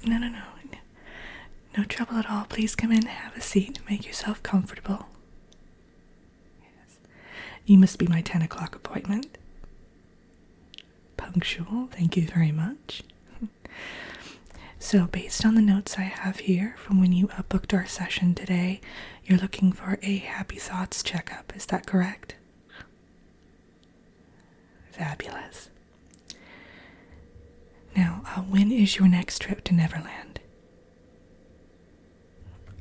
No. No trouble at all. Please come in, have a seat, make yourself comfortable. Yes. You must be my 10 o'clock appointment. Punctual, thank you very much. So, based on the notes I have here from when you booked our session today, you're looking for a Happy Thoughts checkup. Is that correct? Fabulous. Now, when is your next trip to Neverland?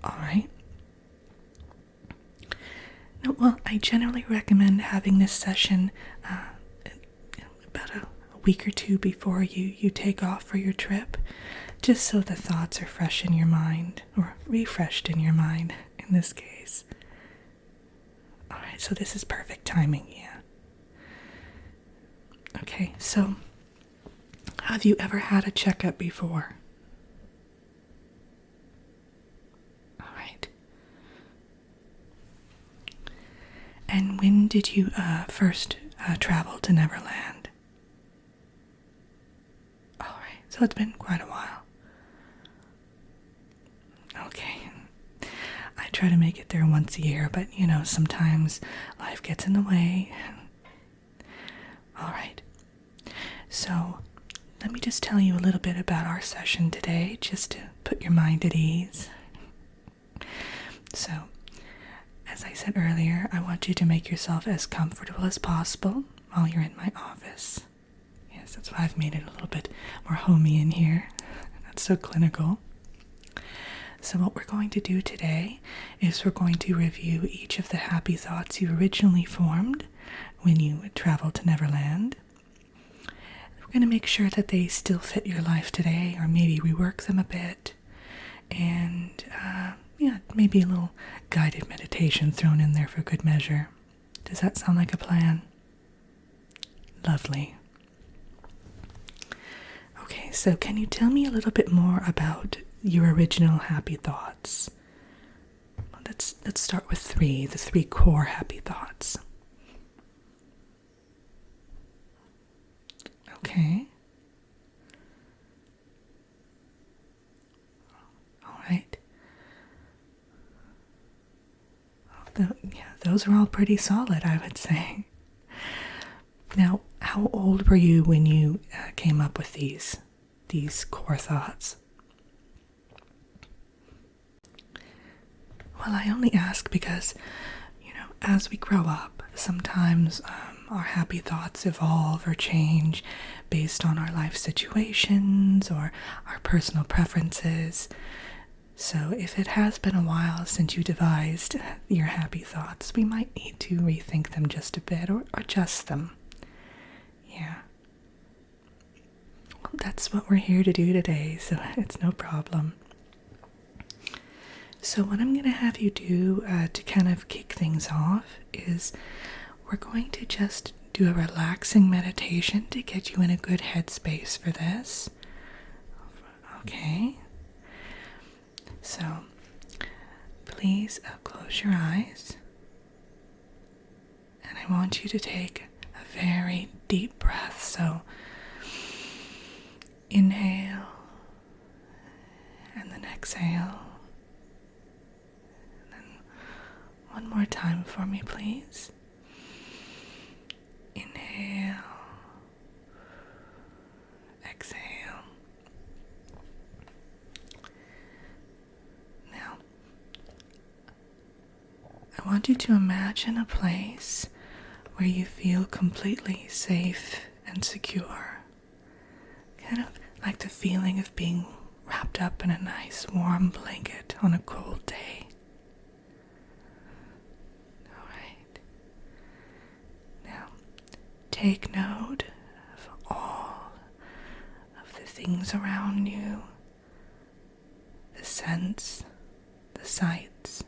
All right. Now, well, I generally recommend having this session about a week or two before you take off for your trip, just so the thoughts are fresh in your mind, or refreshed in your mind in this case. All right, so this is perfect timing, yeah. Okay, so have you ever had a checkup before? All right. And when did you first travel to Neverland? All right, so it's been quite a while. Okay. I try to make it there once a year, but sometimes life gets in the way. All right. So, let me just tell you a little bit about our session today, just to put your mind at ease. So, as I said earlier, I want you to make yourself as comfortable as possible while you're in my office. Yes, that's why I've made it a little bit more homey in here. Not so clinical. So what we're going to do today is we're going to review each of the happy thoughts you originally formed when you traveled to Neverland. We're going to make sure that they still fit your life today, or maybe rework them a bit, and maybe a little guided meditation thrown in there for good measure. Does that sound like a plan? Lovely. Okay, so can you tell me a little bit more about your original happy thoughts? Let's start with the three core happy thoughts. Okay. All right. Those are all pretty solid, I would say. Now, how old were you when you came up with these core thoughts? Well, I only ask because, as we grow up, sometimes our happy thoughts evolve or change based on our life situations or our personal preferences. So if it has been a while since you devised your happy thoughts, we might need to rethink them just a bit or adjust them. Yeah. Well, that's what we're here to do today, so it's no problem. So what I'm going to have you do to kind of kick things off is we're going to just do a relaxing meditation to get you in a good headspace for this. Okay? So, please close your eyes. And I want you to take a very deep breath. So, inhale and then exhale. One more time for me, please. Inhale. Exhale. Now, I want you to imagine a place where you feel completely safe and secure. Kind of like the feeling of being wrapped up in a nice warm blanket on a cold day. Take note of all of the things around you, the scents, the sights,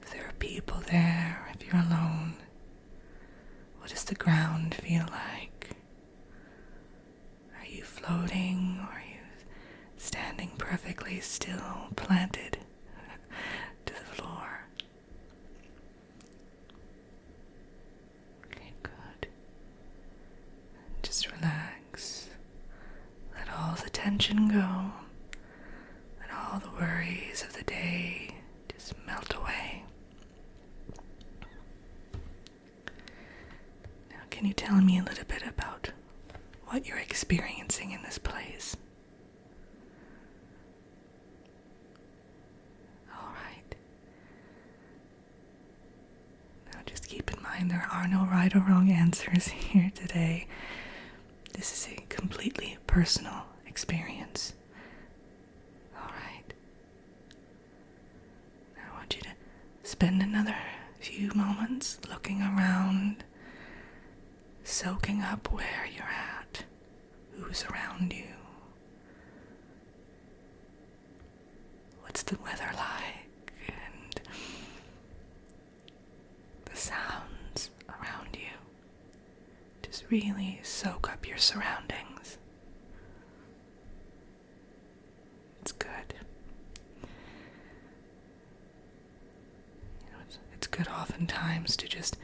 if there are people there, if you're alone. What does the ground feel like? Are you floating, or are you standing perfectly still, planted to the floor? Just relax. Let all the tension go. Can you tell me a little bit about what you're experiencing in this place? All right. Now just keep in mind there are no right or wrong answers here today. This is a completely personal experience. All right. Now I want you to spend another few moments looking around, soaking up where you're at, who's around you, what's the weather like, and the sounds around you. Just really soak up your surroundings. It's good. It's good oftentimes to just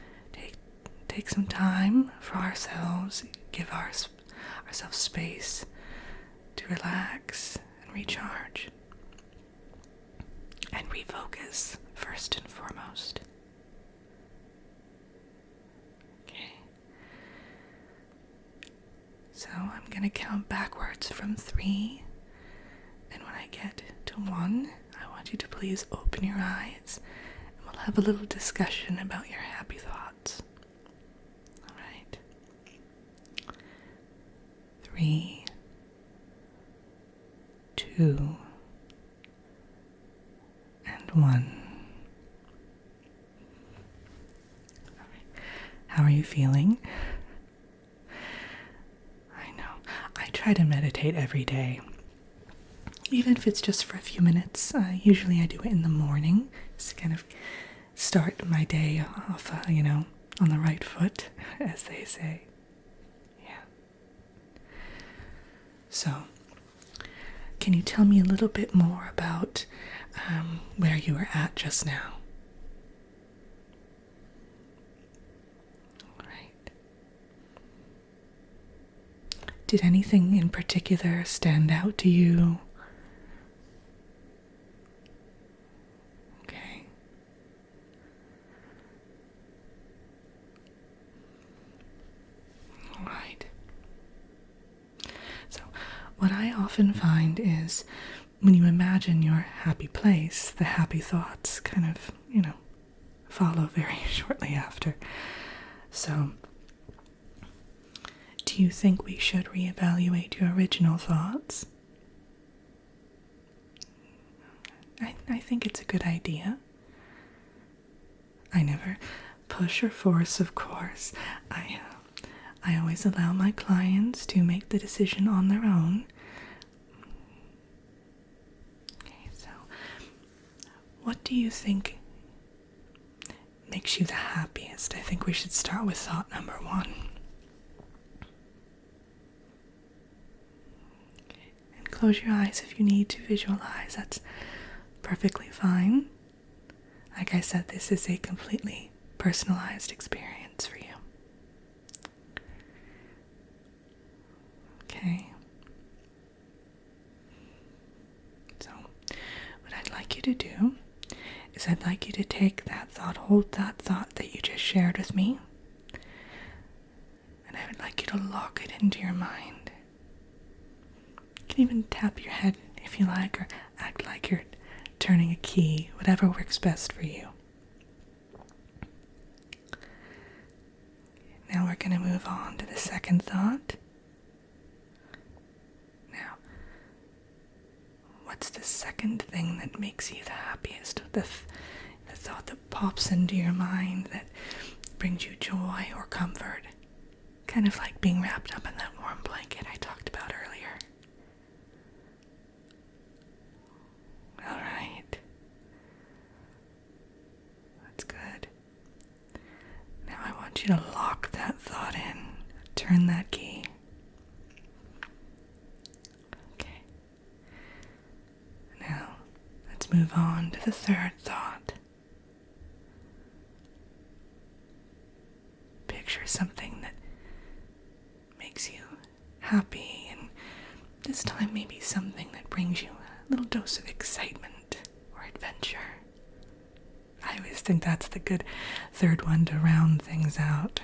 take some time for ourselves, give ourselves space to relax and recharge and refocus first and foremost. Okay. So I'm going to count backwards from 3, and when I get to 1, I want you to please open your eyes and we'll have a little discussion about your happy thoughts. 3, 2, and 1. All right. How are you feeling? I know. I try to meditate every day, even if it's just for a few minutes. Usually I do it in the morning, just kind of start my day off, on the right foot, as they say. So, can you tell me a little bit more about where you were at just now? All right. Did anything in particular stand out to you? Okay. All right. What I often find is when you imagine your happy place, the happy thoughts kind of, follow very shortly after. So, do you think we should reevaluate your original thoughts? I think it's a good idea. I never push or force, of course. I always allow my clients to make the decision on their own. Okay, so what do you think makes you the happiest? I think we should start with thought number 1. Okay, and close your eyes if you need to visualize. That's perfectly fine. Like I said, this is a completely personalized experience for you. Okay. So, what I'd like you to do is I'd like you to take that thought, hold that thought that you just shared with me, and I would like you to lock it into your mind. You can even tap your head if you like, or act like you're turning a key, whatever works best for you. Now we're going to move on to the second thought. What's the second thing that makes you the happiest? The thought that pops into your mind that brings you joy or comfort. Kind of like being wrapped up in that warm blanket I talked about earlier. All right. That's good. Now I want you to lock that thought in. Turn that key. Move on to the third thought. Picture something that makes you happy, and this time maybe something that brings you a little dose of excitement or adventure. I always think that's the good third one to round things out.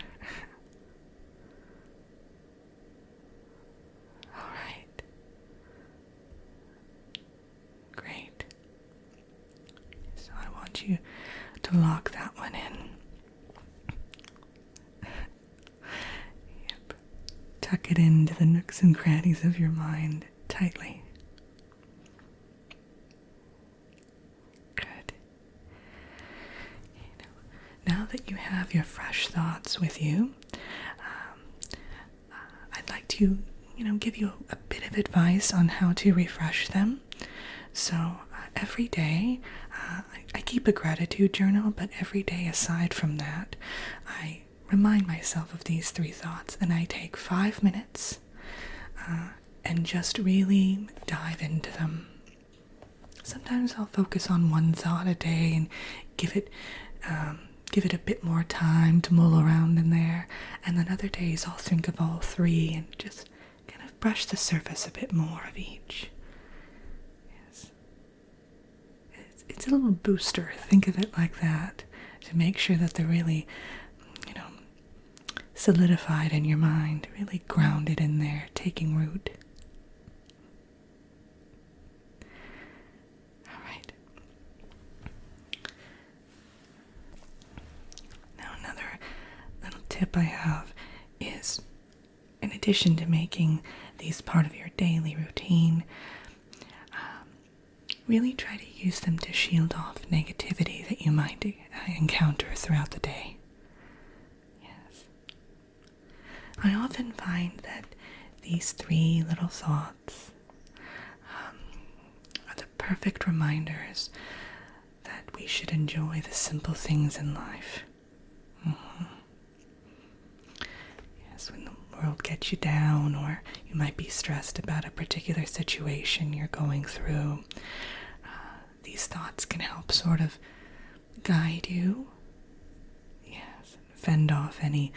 tuck it into the nooks and crannies of your mind tightly. Good. Now that you have your fresh thoughts with you, I'd like to, give you a bit of advice on how to refresh them. So every day, I keep a gratitude journal, but every day aside from that, I remind myself of these 3 thoughts, and I take 5 minutes and just really dive into them. Sometimes I'll focus on one thought a day and give it a bit more time to mull around in there, and then other days I'll think of all 3 and just kind of brush the surface a bit more of each. Yes. It's a little booster, think of it like that, to make sure that they're really, solidified in your mind, really grounded in there, taking root. All right. Now another little tip I have is, in addition to making these part of your daily routine, really try to use them to shield off negativity that you might encounter throughout the day. I often find that these 3 little thoughts are the perfect reminders that we should enjoy the simple things in life. Yes, when the world gets you down, or you might be stressed about a particular situation you're going through, these thoughts can help sort of guide you. Yes, fend off any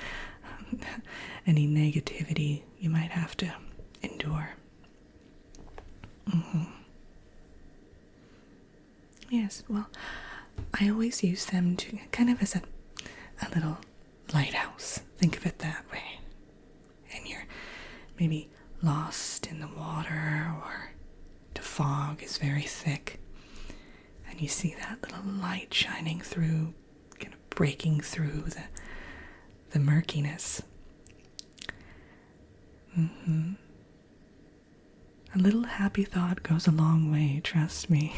negativity you might have to endure. Yes, well, I always use them to kind of as a little lighthouse. Think of it that way. And you're maybe lost in the water, or the fog is very thick, and you see that little light shining through, kind of breaking through the murkiness. A little happy thought goes a long way, trust me.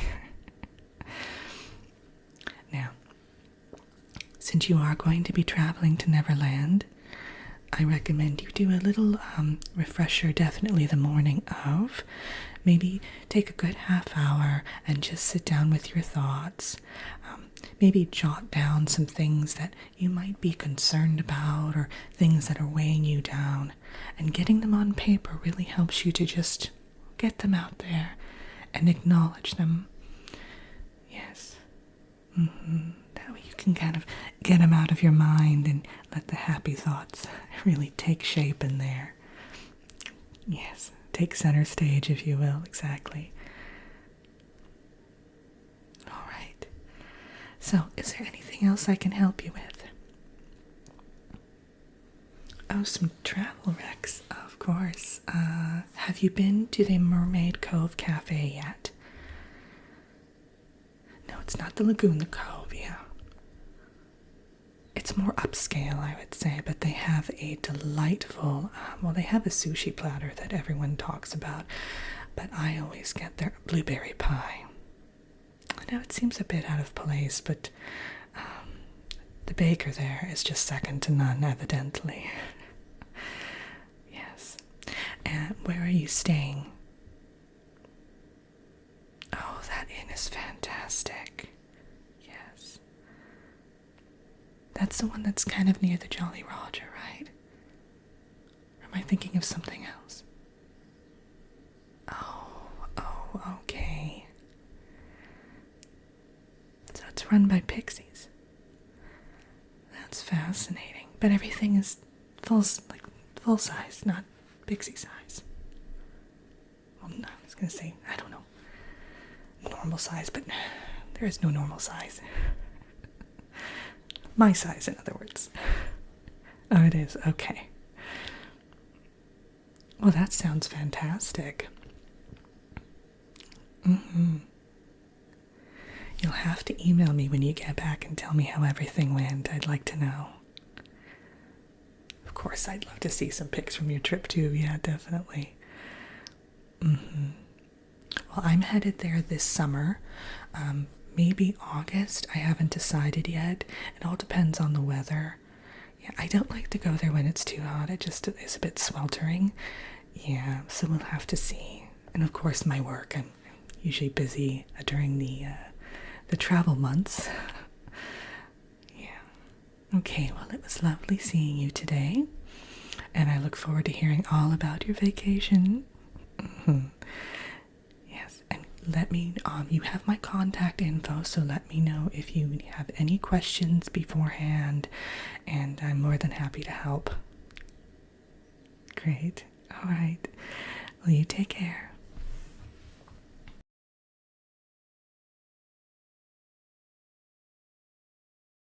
Now, since you are going to be traveling to Neverland, I recommend you do a little refresher definitely the morning of. Maybe take a good half hour and just sit down with your thoughts. Maybe jot down some things that you might be concerned about, or things that are weighing you down. And getting them on paper really helps you to just get them out there and acknowledge them. Yes. That way you can kind of get them out of your mind and let the happy thoughts really take shape in there. Yes. Take center stage, if you will. Exactly. All right. So, is there anything else I can help you with? Oh, some travel wrecks, of course. Have you been to the Mermaid Cove Cafe yet? No, it's not the Laguna Cove, yeah. It's more upscale, I would say, but they have a delightful, they have a sushi platter that everyone talks about, but I always get their blueberry pie. I know it seems a bit out of place, but the baker there is just second to none, evidently. Yes. And where are you staying? Oh, that inn is fantastic. Yes. That's the one that's kind of near the Jolly Roger, right? Or am I thinking of something else? Oh, okay. So it's run by pixies. That's fascinating. But everything is full size, not pixie size. Well, no, I was going to say, I don't know, normal size, but there is no normal size. My size, in other words. Oh, it is. Okay. Well, that sounds fantastic. You'll have to email me when you get back and tell me how everything went. I'd like to know. Of course, I'd love to see some pics from your trip too. Yeah, definitely. Well, I'm headed there this summer. Maybe August. I haven't decided yet. It all depends on the weather. Yeah, I don't like to go there when it's too hot. It just is a bit sweltering. Yeah, so we'll have to see. And of course, my work. I'm usually busy during the travel months. Yeah. Okay, well, it was lovely seeing you today. And I look forward to hearing all about your vacation. Yes, and let me, you have my contact info, so let me know if you have any questions beforehand, and I'm more than happy to help. Great. All right. Well, you take care.